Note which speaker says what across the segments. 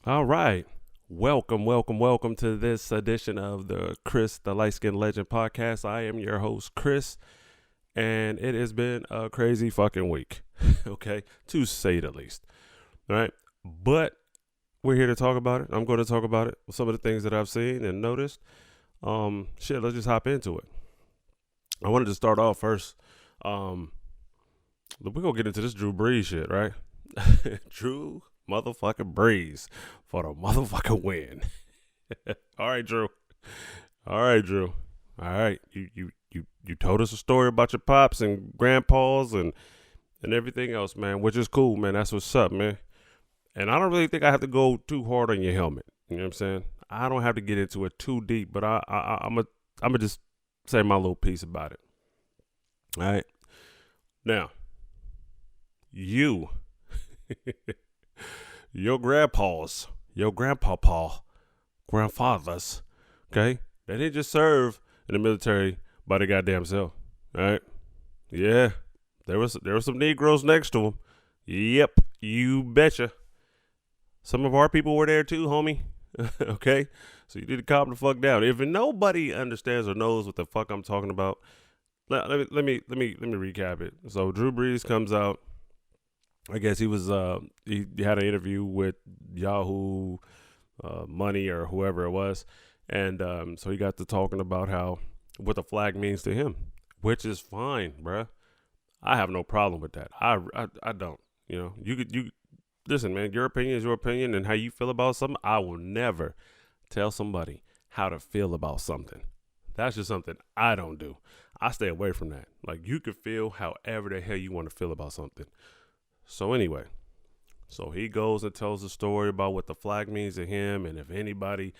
Speaker 1: All right. Welcome to this edition of the Chris, the Light Skin Legend podcast. I am your host, Chris, and it has been a crazy fucking week, okay, to say the least. All right. But we're here to talk about it. I'm going to talk about it, some of the things that I've seen and noticed. Let's just hop into it. I wanted to start off first. We're going to get into this Drew Brees shit, right? Drew motherfucking Brees for the motherfucking win. All right, Drew. All right. You told us a story about your pops and grandpas and everything else, man, which is cool, man. That's what's up, man. And I don't really think I have to go too hard on your helmet. You know what I'm saying? I don't have to get into it too deep, but I'm gonna just say my little piece about it. All right. Now, you, your grandpa's, your grandfathers, okay? They didn't just serve in the military by their goddamn self, all right? Yeah, there were some Negroes next to them. Yep, you betcha. Some of our people were there too, homie. Okay, so you need to calm the fuck down. If nobody understands or knows what the fuck I'm talking about, let me recap it. So Drew Brees comes out. I guess he was he had an interview with Yahoo Money or whoever it was, and so he got to talking about how what the flag means to him, which is fine, bruh. I have no problem with that. I don't. You know, you listen, man. Your opinion is your opinion, and how you feel about something. I will never tell somebody how to feel about something. That's just something I don't do. I stay away from that. Like, you can feel however the hell you want to feel about something. So anyway, so he goes and tells the story about what the flag means to him, and if anybody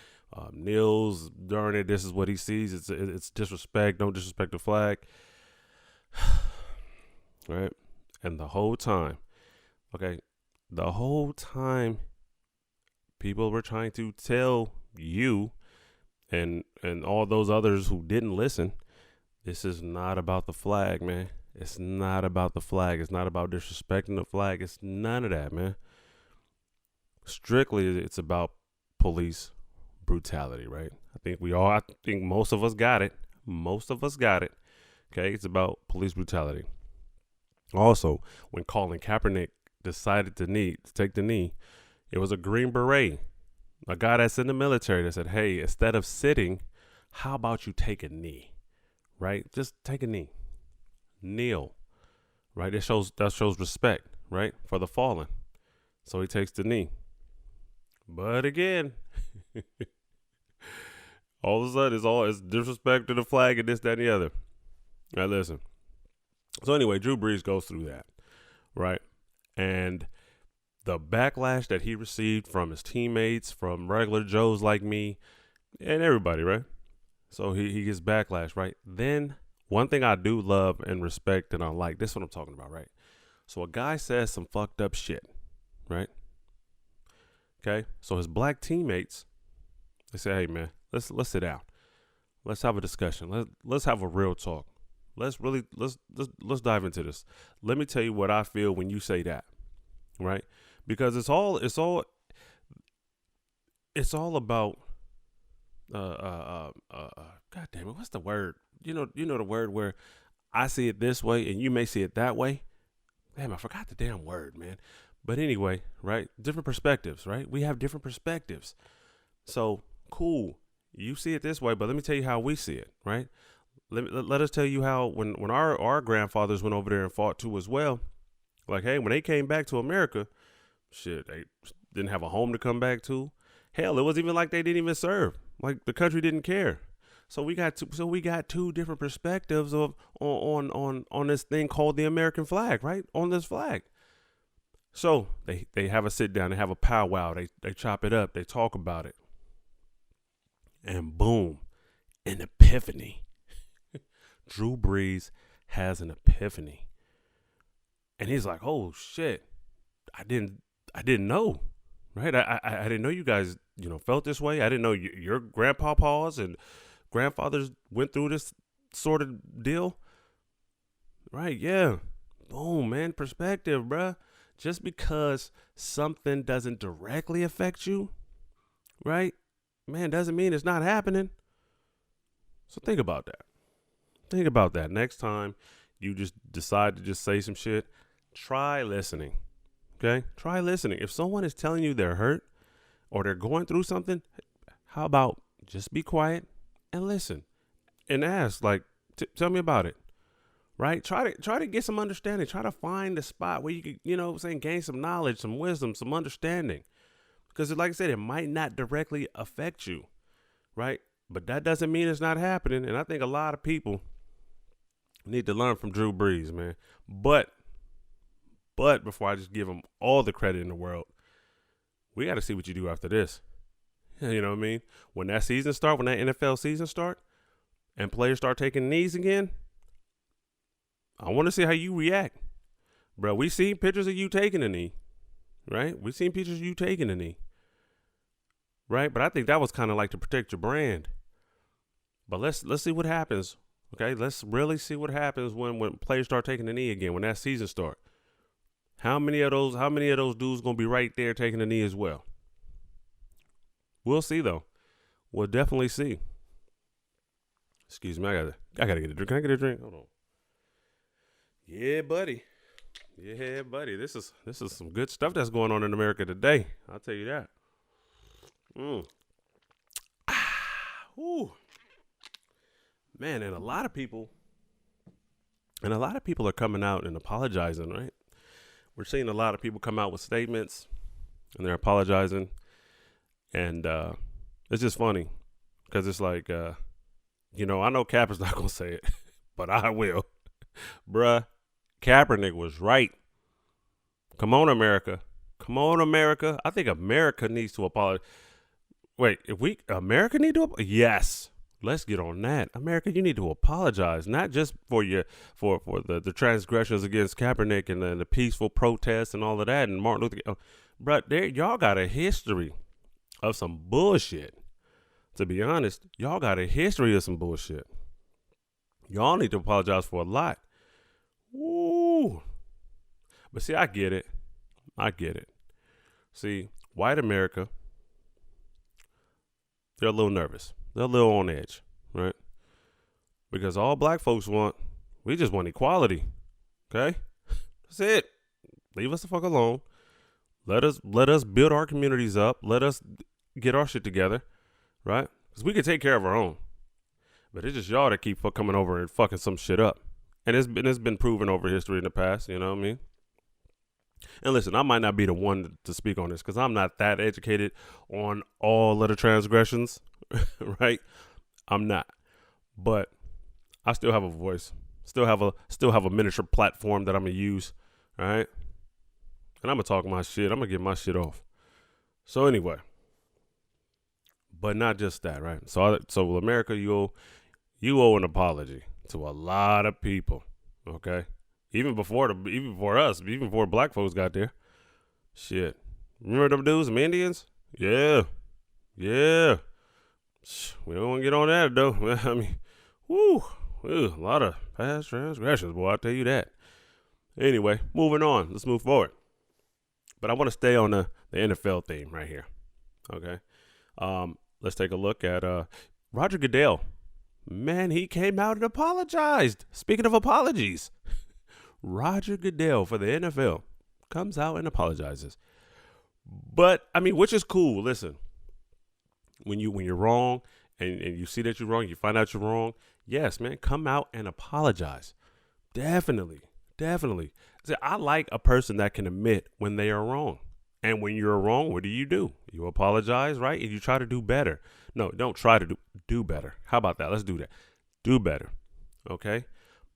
Speaker 1: kneels during it, this is what he sees. It's disrespect. Don't disrespect the flag, right? And the whole time, people were trying to tell you and all those others who didn't listen, this is not about the flag, man. It's not about the flag. It's not about disrespecting the flag. It's none of that, man. Strictly, it's about police brutality, right? I think most of us got it. Okay, it's about police brutality. Also, when Colin Kaepernick decided to take the knee, it was a Green Beret, a guy that's in the military that said, hey, instead of sitting, how about you take a knee, right? Just take a knee. Kneel, right? That shows respect, right, for the fallen. So he takes the knee. But again, all of a sudden it's disrespect to the flag and this, that, and the other. Now listen. So anyway, Drew Brees goes through that, right? And the backlash that he received from his teammates, from regular Joes like me, and everybody, right? So he gets backlash, right? Then one thing I do love and respect and I like, this is what I'm talking about, right? So a guy says some fucked up shit, right? Okay, so his black teammates, they say, hey man, let's sit down. Let's have a discussion. Let's have a real talk. Let's dive into this. Let me tell you what I feel when you say that, right? Because it's all about God damn it, what's the word? You know the word where I see it this way and you may see it that way. Damn, I forgot the damn word, man. But anyway, right? Different perspectives, right? We have different perspectives. So cool. You see it this way, but let me tell you how we see it, right? Let us tell you how when our grandfathers went over there and fought too as well. Like, hey, when they came back to America, shit, they didn't have a home to come back to. Hell, it was even like they didn't even serve. Like the country didn't care. So we got two different perspectives of on this thing called the American flag, right? On this flag. So they have a sit down, they have a powwow, they chop it up, they talk about it. And boom, an epiphany. Drew Brees has an epiphany. And he's like, oh shit, I didn't know, right? I didn't know you guys, felt this way. I didn't know your grandpapas and grandfathers went through this sort of deal. Right, yeah. Boom, man, perspective, bruh. just because something doesn't directly affect you, right? Man, doesn't mean it's not happening. So think about that. Think about that. Next time you just decide to just say some shit, try listening. Okay? Try listening. If someone is telling you they're hurt or they're going through something, how about just be quiet and listen and ask, like, tell me about it. Right? Try to get some understanding. Try to find a spot where you can, gain some knowledge, some wisdom, some understanding. Because like I said, it might not directly affect you. Right? But that doesn't mean it's not happening. And I think a lot of people need to learn from Drew Brees, man. But before I just give him all the credit in the world, we got to see what you do after this. You know what I mean? When that season start, when that NFL season start, and players start taking knees again, I want to see how you react. Bro, we seen pictures of you taking a knee, right? We seen pictures of you taking a knee, right? But I think that was kind of like to protect your brand. But let's see what happens, okay? Let's really see what happens when players start taking the knee again, when that season start. How many of those dudes gonna be right there taking the knee as well? We'll see though. We'll definitely see. Excuse me, I gotta get a drink. Can I get a drink? Hold on. Yeah, buddy. This is some good stuff that's going on in America today. I'll tell you that. Man, and a lot of people are coming out and apologizing, right? We're seeing a lot of people come out with statements and they're apologizing. And it's just funny because it's like, I know Cap is not going to say it, but I will. Bruh, Kaepernick was right. Come on, America. I think America needs to apologize. Wait, America need to apologize? Yes. Let's get on that. America, you need to apologize, not just for the transgressions against Kaepernick and the peaceful protests and all of that and Martin Luther King. Bruh, y'all got a history of some bullshit. To be honest, y'all got a history of some bullshit. Y'all need to apologize for a lot. Woo. But see, I get it. See, white America, they're a little nervous. They're a little on edge, right? Because all black folks we just want equality. Okay? That's it. Leave us the fuck alone. Let us build our communities up. Let us get our shit together, right? Because we can take care of our own. But it's just y'all that keep coming over and fucking some shit up. And it's been proven over history in the past, you know what I mean? And listen, I might not be the one to speak on this because I'm not that educated on all of the transgressions, right? I'm not. But I still have a voice. Still have a miniature platform that I'm gonna use, all right? And I'm gonna talk my shit. I'm gonna get my shit off. So anyway, but not just that, right? So America, you owe an apology to a lot of people, okay? Even before us, even before black folks got there. Shit, remember them dudes, them Indians? Yeah. We don't want to get on that though. I mean, a lot of past transgressions, boy. I'll tell you that. Anyway, moving on. Let's move forward. But I want to stay on the NFL theme right here. Okay. Let's take a look at Roger Goodell. Man, he came out and apologized. Speaking of apologies, Roger Goodell for the NFL comes out and apologizes. But I mean, which is cool. Listen, when you're wrong and you see that you're wrong, you find out you're wrong. Yes, man, come out and apologize. Definitely. See, I like a person that can admit when they are wrong. And when you're wrong, what do? You apologize, right? And you try to do better. No, don't try to do better. How about that? Let's do that. Do better. Okay?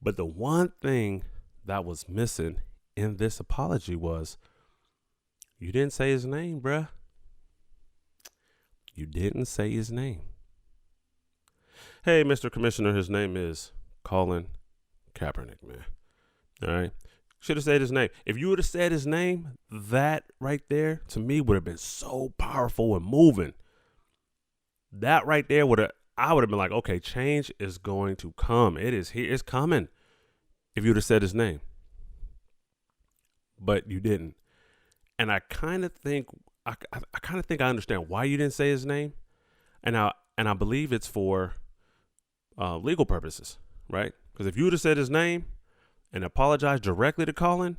Speaker 1: But the one thing that was missing in this apology was you didn't say his name, bruh. You didn't say his name. Hey, Mr. Commissioner, his name is Colin Kaepernick, man. All right? Should have said his name. If you would have said his name, that right there to me would have been so powerful and moving. That right there I would have been like, okay, change is going to come. It is here. It's coming. If you would have said his name. But you didn't. And I kind of think I kind of think I understand why you didn't say his name, and I believe it's for legal purposes, right? Because if you would have said his name and apologized directly to Colin,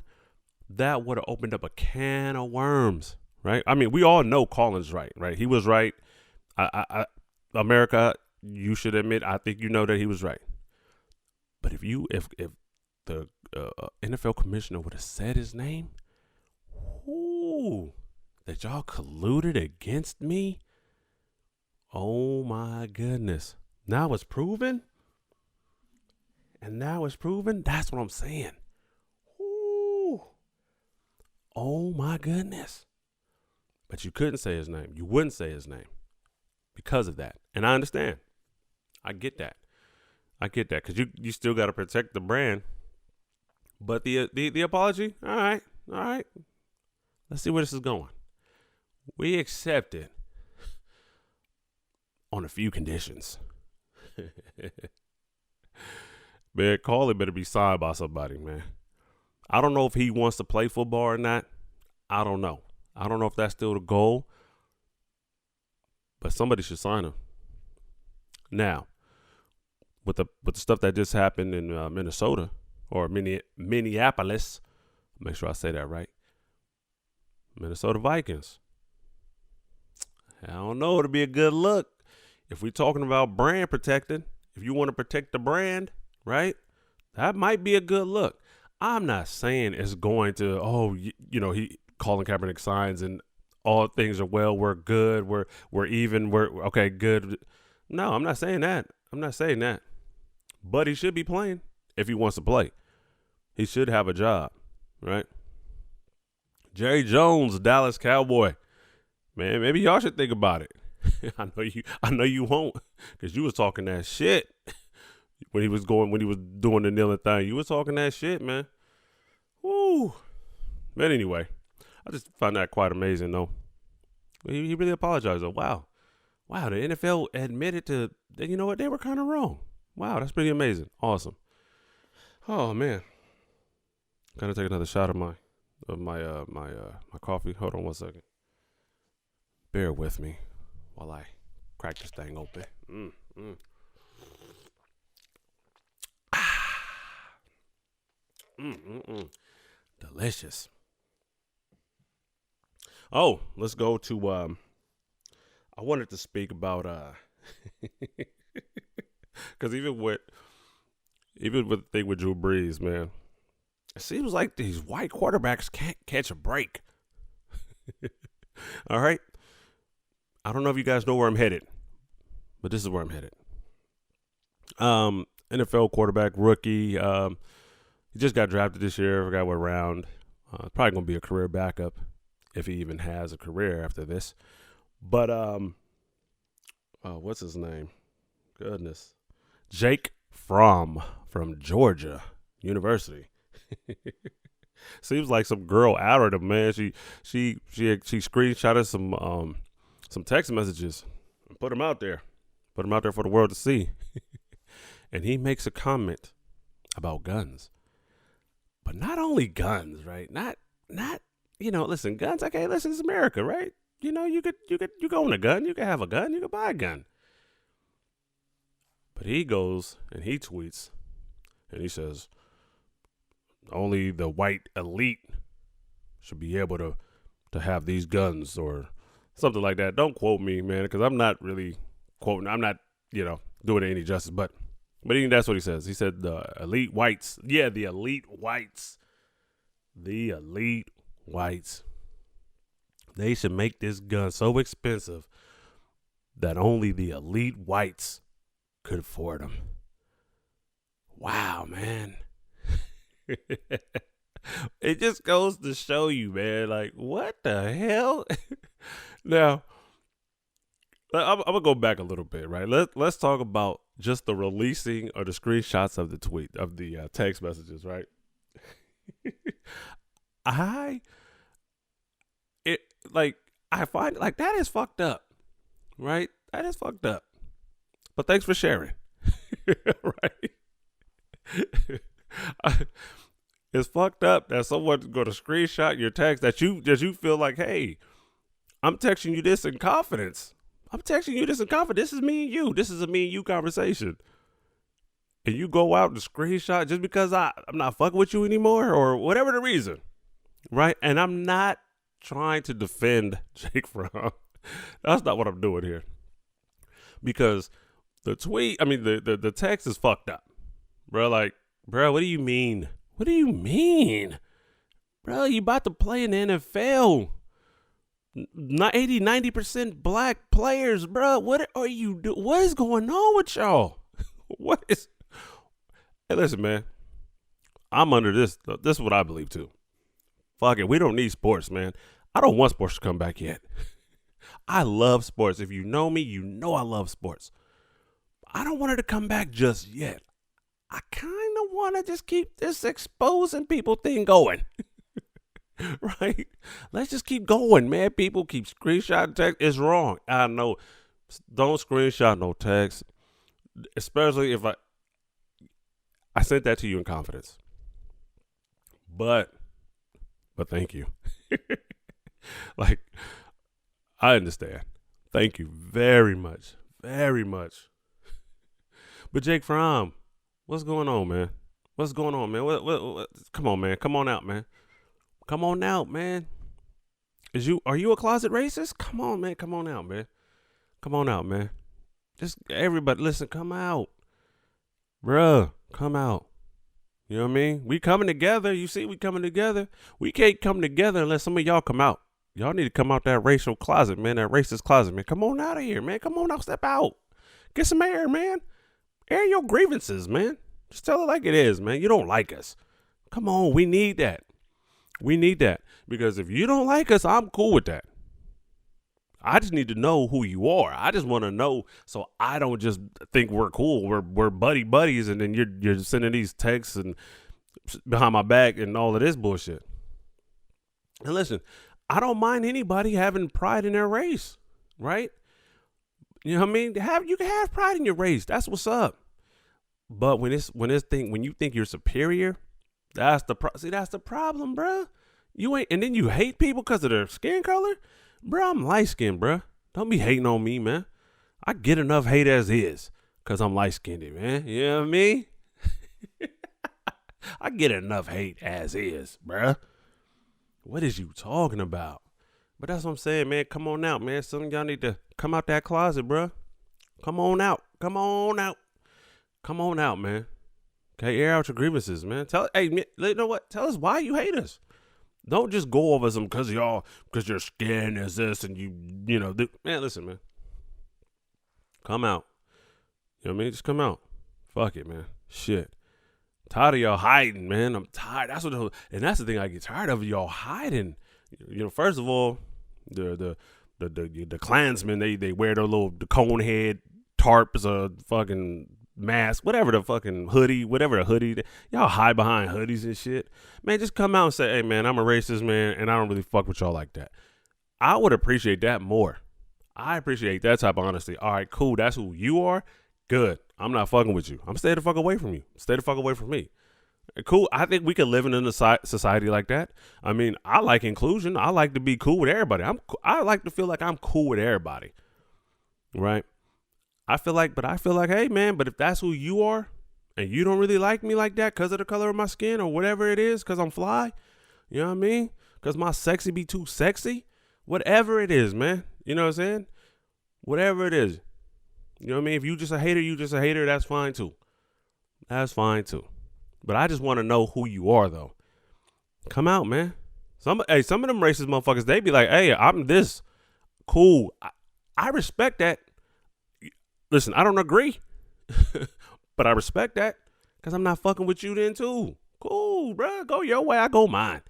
Speaker 1: that would have opened up a can of worms, right? I mean, we all know Colin's right? He was right. America, you should admit, I think you know that he was right. But if the NFL commissioner would have said his name, ooh, that y'all colluded against me, oh my goodness. Now it's proven. And now it's proven. That's what I'm saying. Ooh. Oh my goodness. But you couldn't say his name. You wouldn't say his name because of that. And I understand. I get that. Because you still got to protect the brand. But the apology, all right. Let's see where this is going. We accept it on a few conditions. Man, Colin better be signed by somebody, man. I don't know if he wants to play football or not. I don't know. I don't know if that's still the goal. But somebody should sign him. Now, with the stuff that just happened in Minnesota or Minneapolis, make sure I say that right. Minnesota Vikings. I don't know. It'll be a good look. If we're talking about brand protecting, if you want to protect the brand, right, that might be a good look. I'm not saying it's going to, Colin Kaepernick signs and all things are well, we're good, we're even, we're okay, good. No, I'm not saying that. But he should be playing if he wants to play. He should have a job, right? Jerry Jones, Dallas Cowboy. Man, maybe y'all should think about it. I know you won't, because you was talking that shit when he was doing the kneeling thing. You was talking that shit, man. Woo. But anyway, I just found that quite amazing, though. He really apologized, though. Wow, the NFL admitted to, you know what, they were kind of wrong. Wow, that's pretty amazing. Awesome. Oh man, gotta take another shot of my coffee. Hold on one second. Bear with me while I crack this thing open. Delicious. Oh, let's go to I wanted to speak about because even with the thing with Drew Brees, man, it seems like these white quarterbacks can't catch a break. All right. I don't know if you guys know where I'm headed, but this is where I'm headed. NFL quarterback, rookie. He just got drafted this year. I forgot what round. Probably going to be a career backup if he even has a career after this. But what's his name? Goodness. Jake Fromm from Georgia University. Seems like some girl outed him, man. She screenshotted some text messages and put them out there for the world to see. And he makes a comment about guns, but not only guns, right? Not listen, guns. Okay, listen, it's America, right? You own a gun, you can have a gun, you can buy a gun. But he goes and he tweets and he says, only the white elite should be able to have these guns or something like that. Don't quote me, man, because I'm not really quoting. I'm not, doing it any justice. But even that's what he says. He said the elite whites. Yeah, the elite whites. The elite whites. They should make this gun so expensive that only the elite whites could afford them. Wow, man. It just goes to show you, man, like, what the hell? Now, I'm going to go back a little bit, right? Let's talk about just the releasing or the screenshots of the tweet, of the text messages, right? I find like that is fucked up, right? That is fucked up. But thanks for sharing, right? It's fucked up that someone's going to screenshot your text that you feel like, hey, I'm texting you this in confidence. I'm texting you this in confidence. This is me and you. This is a me and you conversation. And you go out and screenshot just because I'm not fucking with you anymore or whatever the reason, right? And I'm not trying to defend Jake Fromm. That's not what I'm doing here. Because the tweet, the text is fucked up. Bro, like, bro, what do you mean? What do you mean? Bro, you about to play in the NFL. 90% black players, bro. What are you doing? What is going on with y'all? What is... Hey, listen, man. I'm under this. This is what I believe, too. Fuck it. We don't need sports, man. I don't want sports to come back yet. I love sports. If you know me, you know I love sports. I don't want it to come back just yet. I kind of want to just keep this exposing people thing going. Right? Let's just keep going, man. People keep screenshotting text. It's wrong. I know. Don't screenshot no text. Especially if I sent that to you in confidence. But thank you. Like, I understand. Thank you very much. Very much. But Jake Fromm, what's going on, man? What's going on, man? What? Come on, man. Come on out, man. Come on out, man. Are you a closet racist? Come on, man. Come on out, man. Come on out, man. Just everybody, listen, come out. Bruh, come out. You know what I mean? We coming together. You see, we coming together. We can't come together unless some of y'all come out. Y'all need to come out that racial closet, man. That racist closet, man. Come on out of here, man. Come on out. Step out. Get some air, man. Air your grievances, man. Just tell it like it is, man. You don't like us. Come on. We need that. We need that. Because if you don't like us, I'm cool with that. I just need to know who you are. I just want to know so I don't just think we're cool. We're buddies, and then you're sending these texts and behind my back and all of this bullshit. And listen, I don't mind anybody having pride in their race, right? You know what I mean? You can have pride in your race. That's what's up. But when you think you're superior, that's the problem, bro. You ain't, and then you hate people because of their skin color. Bro, I'm light-skinned, bro. Don't be hating on me, man. I get enough hate as is because I'm light-skinned, man. You know what I mean? I get enough hate as is, bro. What is you talking about? But that's what I'm saying, man. Come on out, man. Some of y'all need to come out that closet, bro. Come on out. Come on out. Come on out, man. Okay, air out your grievances, man. You know what? Tell us why you hate us. Don't just go over some because your skin is this and man, listen, man. Come out. You know what I mean? Just come out. Fuck it, man. Shit. Tired of y'all hiding, man. I'm tired. And that's the thing I get tired of, y'all hiding. You know, first of all, the Klansmen, they wear their the cone head tarps, fucking mask, whatever the fucking hoodie, y'all hide behind hoodies and shit. Man, just come out and say, hey, man, I'm a racist, man, and I don't really fuck with y'all like that. I would appreciate that more. I appreciate that type of honesty. All right, cool. That's who you are. Good. I'm not fucking with you. I'm staying the fuck away from you. Stay the fuck away from me. Cool. I think we could live in a society like that. I mean, I like inclusion. I like to be cool with everybody. I like to feel like I'm cool with everybody. Right? I feel like, hey, man, but if that's who you are and you don't really like me like that because of the color of my skin or whatever it is, because I'm fly, you know what I mean? Because my sexy be too sexy, whatever it is, man. You know what I'm saying? Whatever it is. You know what I mean? If you just a hater, that's fine too. That's fine too. But I just want to know who you are, though. Come out, man. Some of them racist motherfuckers, they be like, hey, I'm this. Cool. I respect that. Listen, I don't agree, but I respect that because I'm not fucking with you then too. Cool, bro. Go your way, I go mine.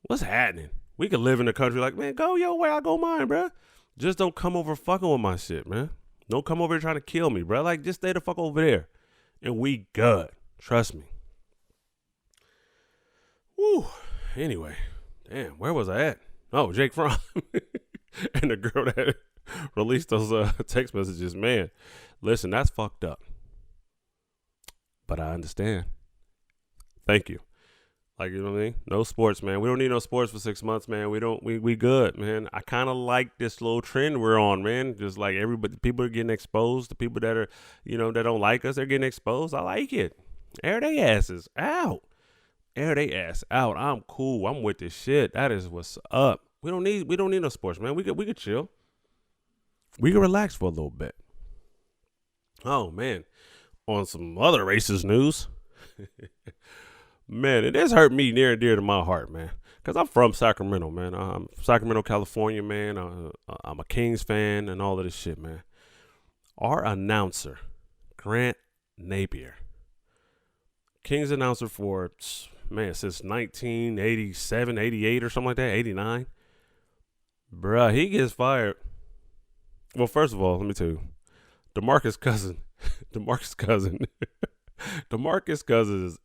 Speaker 1: What's happening? We could live in a country like, man, go your way, I go mine, bro. Just don't come over fucking with my shit, man. Don't come over here trying to kill me, bro. Like, just stay the fuck over there and we good. Trust me. Woo. Anyway, damn, where was I at? Oh, Jake Fromm and the girl that released those text messages. Man, listen, that's fucked up. But I understand. Thank you. Like, you know what I mean? No sports, man. We don't need no sports for 6 months, man. We good, man. I kind of like this little trend we're on, man. Just like everybody, people are getting exposed. The people that are, that don't like us, they're getting exposed. I like it. Air they asses out. Air they ass out. I'm cool. I'm with this shit. That is what's up. We don't need no sports, man. We could chill. We can relax for a little bit. Oh man. On some other racist news. Man, it has hurt me near and dear to my heart, man. Because I'm from Sacramento, man. I'm Sacramento, California, man. I'm a Kings fan and all of this shit, man. Our announcer, Grant Napier, Kings announcer for, man, since 1987, 88 or something like that, 89. Bruh, he gets fired. Well, first of all, let me tell you, DeMarcus Cousins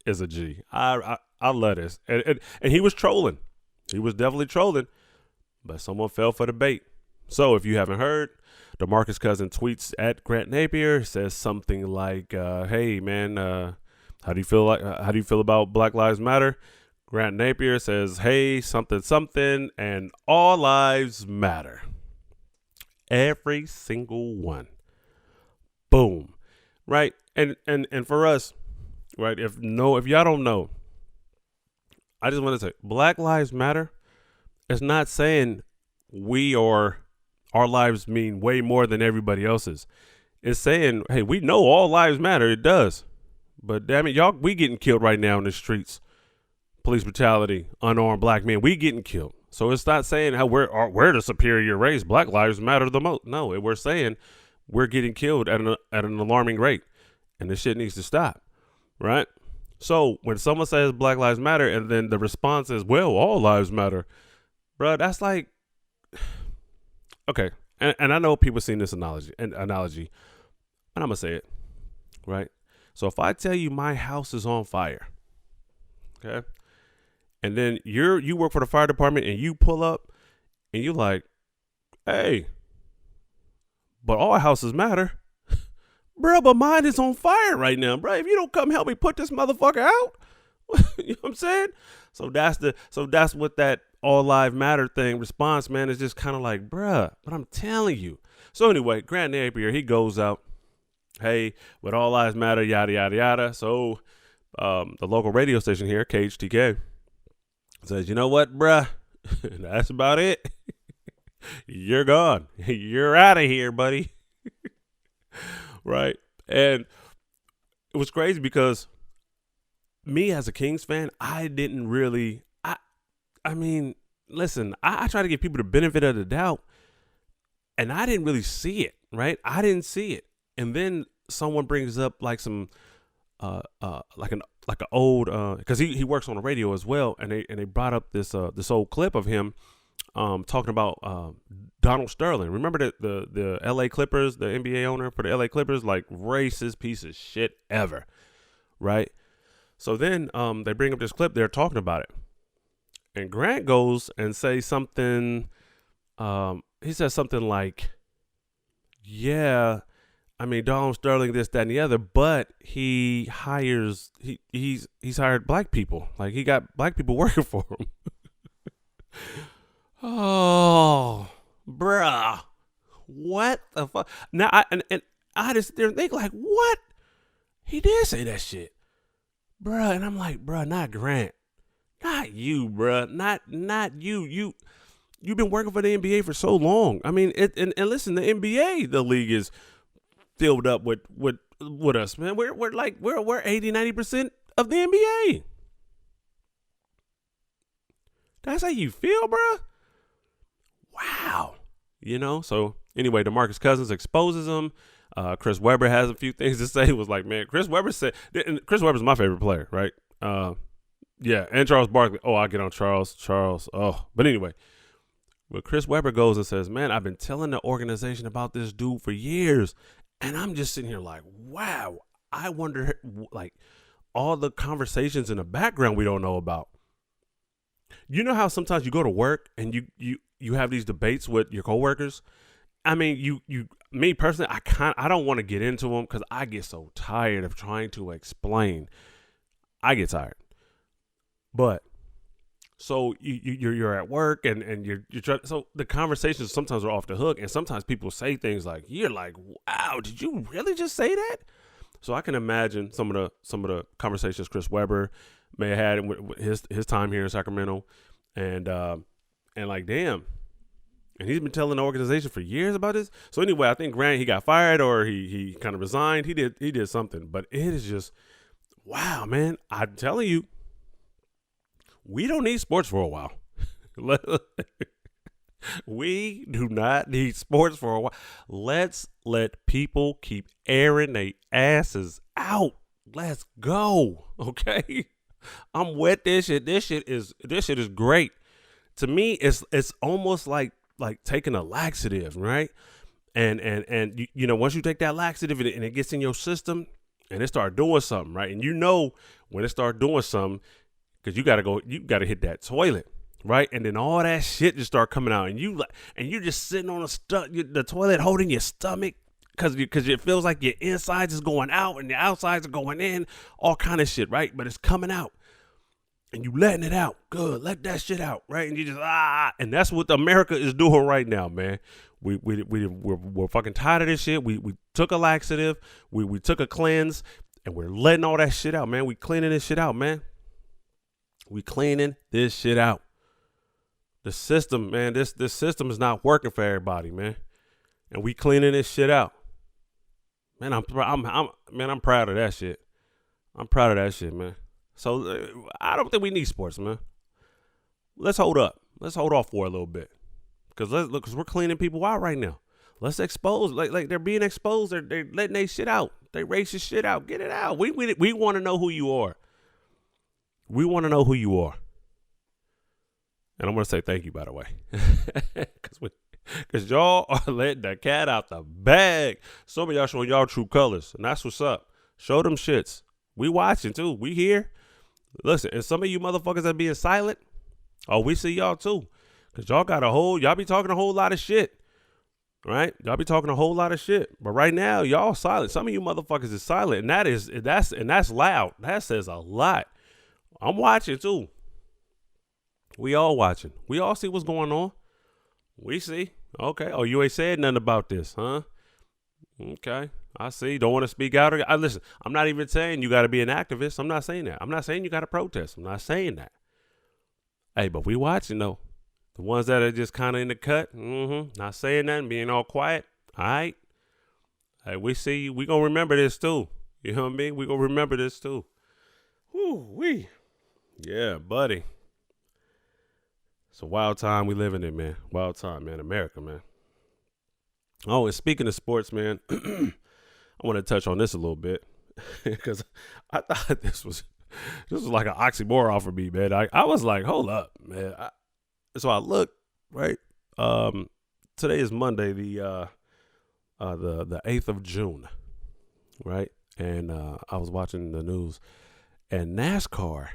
Speaker 1: is a G. I love this. And he was trolling. He was definitely trolling, but someone fell for the bait. So if you haven't heard, DeMarcus Cousins tweets at Grant Napier, says something like, hey man, how do you feel about Black Lives Matter? Grant Napier says, hey, something, and all lives matter. Every single one. Boom. Right? And for us, right, if y'all don't know, I just want to say Black Lives Matter is not saying our lives mean way more than everybody else's. It's saying, hey, we know all lives matter. It does. But damn it, y'all, we getting killed right now in the streets. Police brutality, unarmed black men, we getting killed. So it's not saying how we're the superior race. Black lives matter the most. No, we're saying we're getting killed at an alarming rate. And this shit needs to stop, right? So when someone says Black Lives Matter and then the response is, well, all lives matter, bro, that's like, okay. And I know people seen this analogy, and I'm going to say it, right? So if I tell you my house is on fire, okay, and then you work for the fire department and you pull up and you like, hey, but all houses matter. Bro, but mine is on fire right now, bro. If you don't come help me put this motherfucker out, you know what I'm saying? So that's what that all lives matter thing response, man, is just kind of like, bruh, but I'm telling you. So anyway, Grant Napier, he goes out, hey, with all lives matter, yada, yada, yada. So the local radio station here, KHTK, says, you know what, bruh? That's about it. You're gone. You're out of here, buddy. Right. And it was crazy because me as a Kings fan, I didn't really, I mean, listen, I try to give people the benefit of the doubt and I didn't really see it, right? I didn't see it. And then someone brings up like some, like an old, cause he works on the radio as well. And they brought up this old clip of him, talking about Donald Sterling. Remember the LA Clippers, the NBA owner for the LA Clippers, like racist piece of shit ever, right? So then they bring up this clip. They're talking about it, and Grant goes and says something. He says something like, "Yeah, I mean Donald Sterling, this, that, and the other, but he's hired black people. Like he got black people working for him." Oh, bruh, what the fuck? Now, I just think like, what? He did say that shit, bruh, and I'm like, bruh, not Grant, not you, bruh, not you. You've been working for the NBA for so long. I mean, and listen, the NBA, the league is filled up with us, man. We're 80-90% of the NBA. That's how you feel, bruh? Wow. So anyway, DeMarcus Cousins exposes him. Chris Webber has a few things to say. It was like, man, Chris Webber's my favorite player, right? Yeah, and Charles Barkley. Oh, I get on Charles. Oh, but anyway, but Chris Webber goes and says, man, I've been telling the organization about this dude for years. And I'm just sitting here like, wow, I wonder, like, all the conversations in the background we don't know about. You know how sometimes you go to work and you have these debates with your coworkers? I mean, me personally, I don't want to get into them because I get so tired of trying to explain. I get tired. But so you're at work and you're trying. So the conversations sometimes are off the hook, and sometimes people say things like, "You're like, wow, did you really just say that?" So I can imagine some of the conversations Chris Webber may have had with his time here in Sacramento, and like, damn. And he's been telling the organization for years about this. So anyway, I think Grant, he got fired or he kind of resigned. He did something. But it is just, wow, man. I'm telling you, we don't need sports for a while. We do not need sports for a while. Let's let people keep airing their asses out. Let's go. Okay. I'm with this shit. This shit is great. To me, it's almost like taking a laxative, right? And you know, once you take that laxative and it gets in your system and it start doing something, right? And you know when it start doing something, because you gotta hit that toilet, right? And then all that shit just start coming out, and you just sitting on the toilet holding your stomach because it feels like your insides is going out and the outsides are going in, all kind of shit, right? But it's coming out. And you letting it out. Good. Let that shit out. Right. And you just, and that's what America is doing right now, man. We're fucking tired of this shit. We took a laxative. We took a cleanse and we're letting all that shit out, man. We cleaning this shit out, man. We cleaning this shit out. The system, man, this system is not working for everybody, man. And we cleaning this shit out. Man, I'm proud of that shit. I'm proud of that shit, man. So I don't think we need sports, man. Let's hold up. Let's hold off for a little bit, because we're cleaning people out right now. Let's expose, like they're being exposed. They're letting their shit out. They racist shit out. Get it out. We want to know who you are. We want to know who you are. And I'm gonna say thank you, by the way, because y'all are letting the cat out the bag. Some of y'all showing y'all true colors, and that's what's up. Show them shits. We watching too. We here. Listen, and some of you motherfuckers that being silent, oh, we see y'all too. Cause y'all be talking a whole lot of shit. Right? Y'all be talking a whole lot of shit. But right now, y'all silent. Some of you motherfuckers is silent. And that's loud. That says a lot. I'm watching too. We all watching. We all see what's going on. We see. Okay. Oh, you ain't said nothing about this, huh? Okay. I see. Don't want to speak out. Listen, I'm not even saying you got to be an activist. I'm not saying that. I'm not saying you got to protest. I'm not saying that. Hey, but we watching, though. The ones that are just kind of in the cut, not saying nothing, being all quiet. All right. Hey, we see you. We going to remember this, too. You know what I mean? We going to remember this, too. Woo-wee. Yeah, buddy. It's a wild time we living in, man. Wild time, man. America, man. Oh, and speaking of sports, man, I want to touch on this a little bit because I thought this was like an oxymoron for me, man. I was like, hold up, man. So I looked, right? Today is Monday, the 8th of June, right? And I was watching the news, and NASCAR,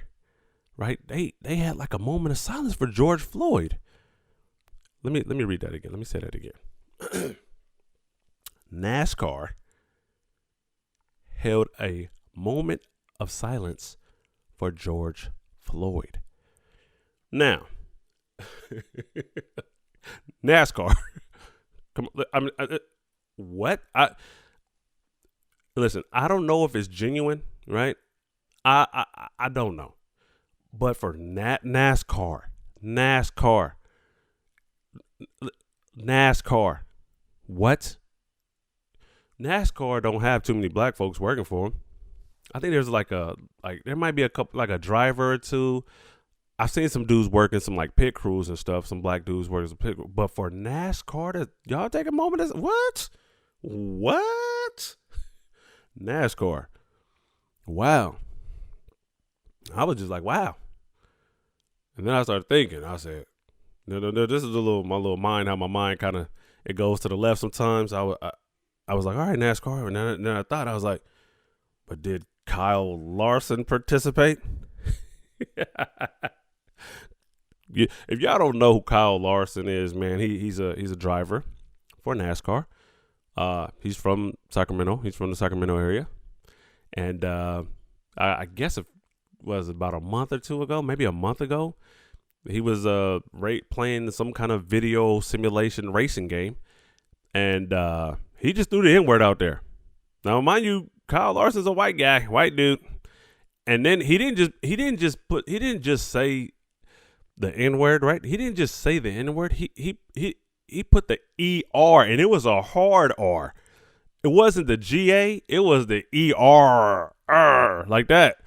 Speaker 1: right? They had like a moment of silence for George Floyd. Let me read that again. Let me say that again. NASCAR held a moment of silence for George Floyd. Now, NASCAR. Come on, what? Listen. I don't know if it's genuine, right? I don't know, but for NASCAR, what? NASCAR don't have too many black folks working for them. I think there's there might be a couple, like a driver or two. I've seen some dudes working some like pit crews and stuff. Some black dudes working some pit crews. But for NASCAR, y'all take a moment. What? NASCAR. Wow. I was just like, wow. And then I started thinking. I said, no. This is my little mind. How my mind kind of it goes to the left sometimes. I was like, all right, NASCAR. And then I thought, I was like, but did Kyle Larson participate? If y'all don't know who Kyle Larson is, man, he's a driver for NASCAR. He's from Sacramento. He's from the Sacramento area. And I guess if was about a month or two ago, maybe a month ago. He was playing some kind of video simulation racing game, and he just threw the N-word out there. Now, mind you, Kyle Larson's a white guy, white dude, and then he didn't just say the N-word, right? He didn't just say the N-word. He put the ER, and it was a hard R. It wasn't the GA, it was the ER, like that.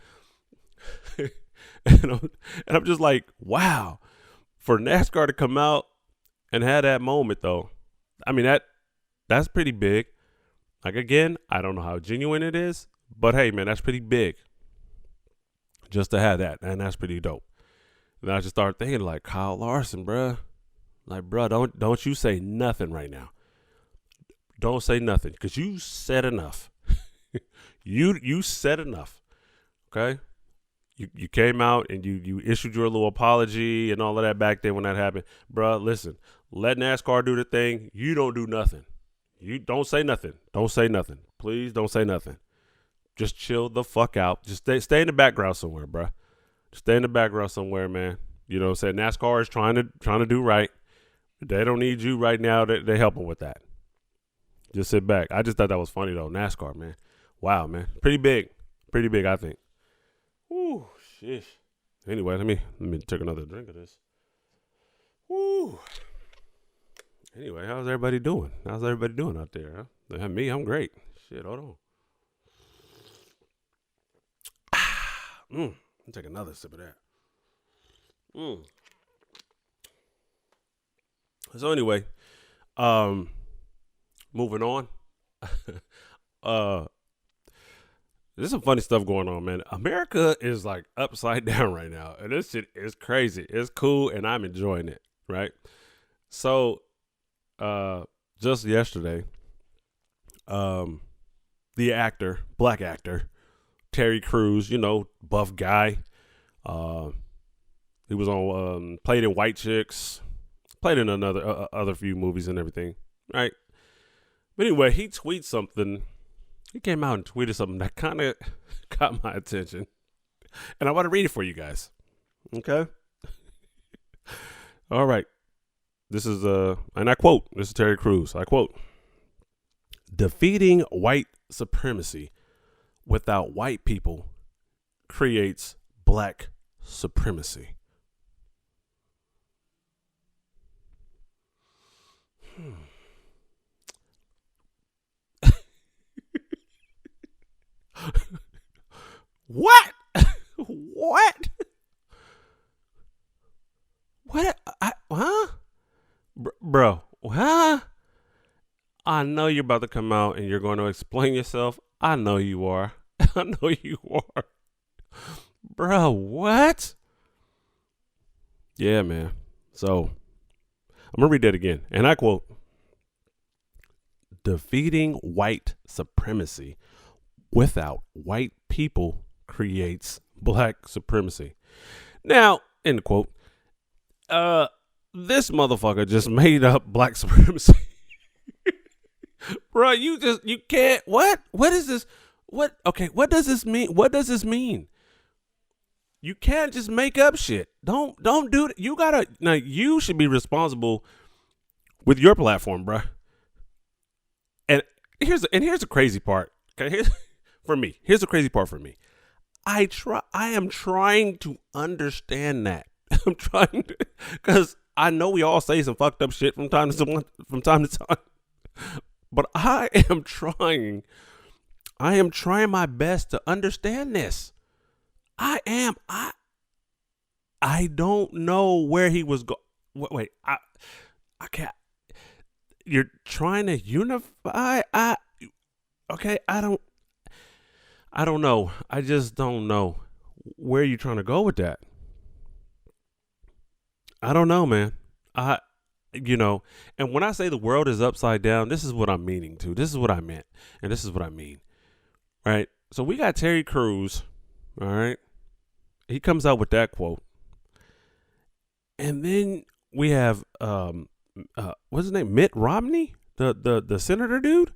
Speaker 1: and I'm just like, wow. For NASCAR to come out and have that moment, though, I mean, that's pretty big. Like, again, I don't know how genuine it is, but hey, man, that's pretty big just to have that, and that's pretty dope. And I just started thinking, like, Kyle Larson, bruh. Like, bruh, don't you say nothing right now. Don't say nothing, because you said enough. you said enough, okay? You came out and you issued your little apology and all of that back then when that happened. Bruh, listen, let NASCAR do the thing. You don't do nothing. You don't say nothing. Don't say nothing. Please don't say nothing. Just chill the fuck out. Just stay in the background somewhere, bruh. Just stay in the background somewhere, man. You know what I'm saying? NASCAR is trying to do right. They don't need you right now. They helping with that. Just sit back. I just thought that was funny, though. NASCAR, man. Wow, man. Pretty big. Pretty big, I think. Woo, sheesh. Anyway, let me take another drink of this. Woo. Anyway, how's everybody doing? How's everybody doing out there? Huh? Me, I'm great. Shit, hold on. Let me take another sip of that. So anyway, moving on. There's some funny stuff going on, man. America is like upside down right now, and this shit is crazy. It's cool, and I'm enjoying it, right? So, just yesterday, the actor, black actor, Terry Crews, you know, buff guy. He was on, played in White Chicks, played in other few movies and everything, right? But anyway, he tweets something. He came out and tweeted something that kind of caught my attention. And I want to read it for you guys. Okay? All right. This is, and I quote, this is Terry Crews. I quote, "Defeating white supremacy without white people creates black supremacy." What? What? What? Huh? Bro, huh? I know you're about to come out and you're going to explain yourself. I know you are. I know you are. Bro, what? Yeah, man. So, I'm going to read that again. And I quote, "Defeating white supremacy without white people creates black supremacy." Now, end quote. This motherfucker just made up black supremacy. Bro, you can't. What is this? What? Okay, what does this mean? What does this mean? You can't just make up shit. Don't do it. You gotta, now you should be responsible with your platform, bro. And here's the crazy part. Okay, here's the crazy part for me. I am trying to understand that. I'm trying to, because I know we all say some fucked up shit from time to time. But I am trying my best to understand this. I don't know where he was going. Wait, I can't. You're trying to unify. Okay, I don't know. I just don't know where you're trying to go with that. I don't know, man. And when I say the world is upside down, this is what I'm meaning to. This is what I meant, and this is what I mean. Right? So we got Terry Crews, all right? He comes out with that quote. And then we have what's his name? Mitt Romney, the senator dude,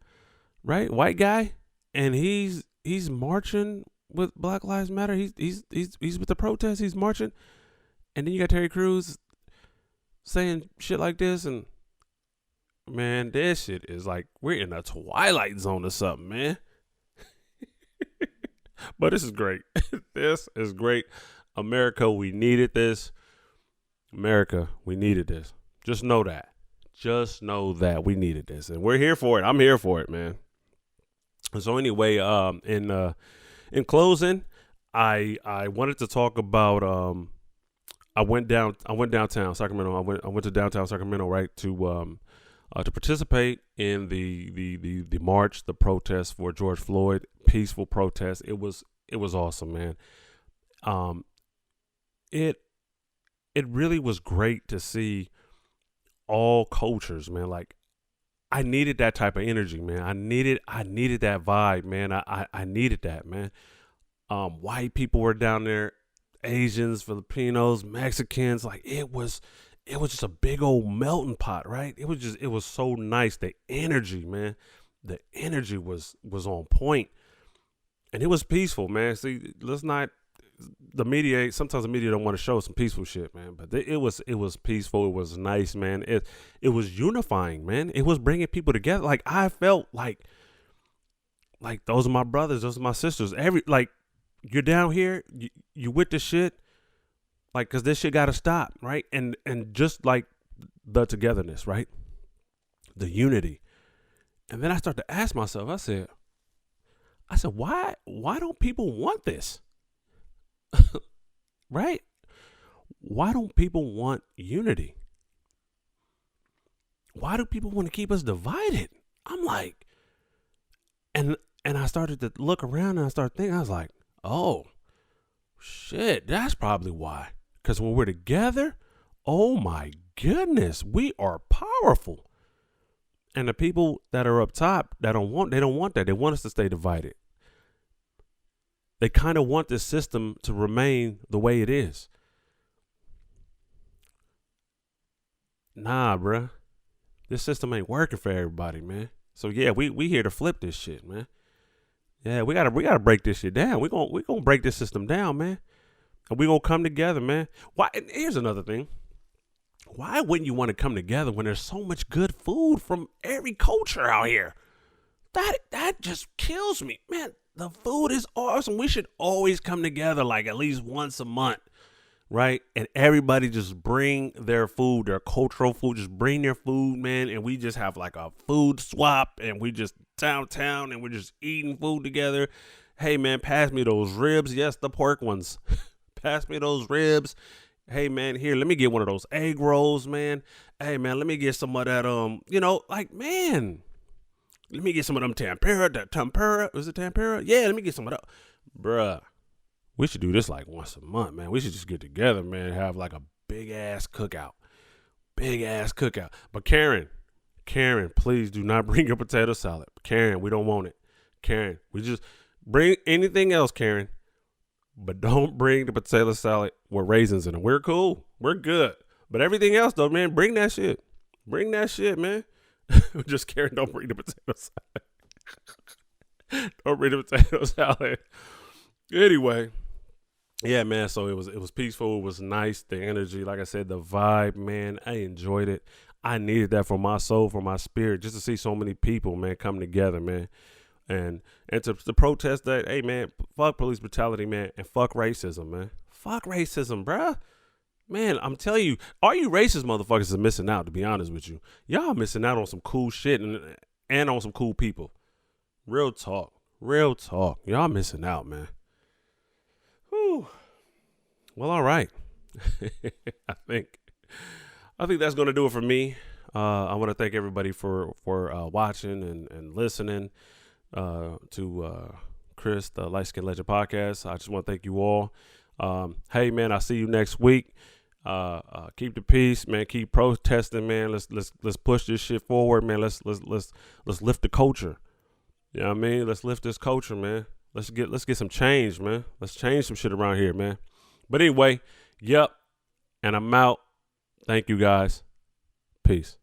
Speaker 1: right? White guy, and he's marching with Black Lives Matter. He's with the protest. He's marching, and then you got Terry Crews saying shit like this, and man, this shit is like we're in a twilight zone or something, man. But this is great. This is great. America, we needed this. America, we needed this. Just know that. Just know that we needed this, and we're here for it. I'm here for it, man. So anyway, in closing, I wanted to talk about I went downtown Sacramento. I went to downtown Sacramento, right, to participate in the march, the protest for George Floyd, peaceful protest. It was awesome, man. It really was great to see all cultures, man. Like, I needed that type of energy, man. I needed that vibe, man. I needed that, man. White people were down there, Asians, Filipinos, Mexicans. Like, it was just a big old melting pot, right? It was so nice. The energy, man. The energy was on point. And it was peaceful, man. See, sometimes the media don't want to show some peaceful shit, man. But it was peaceful. It was nice, man. It was unifying, man. It was bringing people together. Like, I felt like those are my brothers, those are my sisters. You're down here, you with the shit, like, cause this shit gotta stop, right? And just like the togetherness, right? The unity. And then I start to ask myself, I said, why don't people want this? Right? Why don't people want unity? Why do people want to keep us divided? I'm like, and I started to look around and I started thinking, I was like, oh, shit, that's probably why. Because when we're together, oh my goodness, we are powerful. And the people that are up top, they don't want that. They want us to stay divided. They kind of want this system to remain the way it is. Nah, bruh. This system ain't working for everybody, man. So yeah, we here to flip this shit, man. Yeah, we gotta break this shit down. We gonna break this system down, man. And we gonna come together, man. Why? And here's another thing. Why wouldn't you want to come together when there's so much good food from every culture out here? That just kills me, man. The food is awesome. We should always come together like at least once a month, right? And everybody just bring their food, their cultural food, just bring their food, man. And we just have like a food swap and we just downtown and we're just eating food together. Hey, man, pass me those ribs. Yes, the pork ones. Pass me those ribs. Hey, man, here, let me get one of those egg rolls, man. Hey, man, let me get some of that, man. Let me get some of them tempura. Was it tempura? Yeah, let me get some of that. Bruh, we should do this like once a month, man. We should just get together, man, have like a big-ass cookout. Big-ass cookout. But Karen, please do not bring your potato salad. Karen, we don't want it. Karen, we just bring anything else, Karen. But don't bring the potato salad with raisins in it. We're cool. We're good. But everything else, though, man, bring that shit. Bring that shit, man. Just Karen, don't bring the potato salad. Don't bring the potato salad. Anyway, yeah, man. So it was peaceful. It was nice. The energy, like I said, the vibe, man. I enjoyed it. I needed that for my soul, for my spirit, just to see so many people, man, come together, man. And to protest that, hey, man, fuck police brutality, man, and fuck racism, man. Fuck racism, bruh. Man, I'm telling you, all you racist motherfuckers are missing out, to be honest with you. Y'all missing out on some cool shit and on some cool people. Real talk. Y'all missing out, man. Whew. Well, all right. I think that's going to do it for me. I want to thank everybody for watching and listening to Chris, the Light Skin Legend podcast. I just want to thank you all. Hey, man, I'll see you next week. Keep the peace, man. Keep protesting, man. Let's push this shit forward, man. Let's lift the culture. You know what I mean? Let's lift this culture, man. Let's get some change, man. Let's change some shit around here, man. But anyway, yep. And I'm out. Thank you guys. Peace.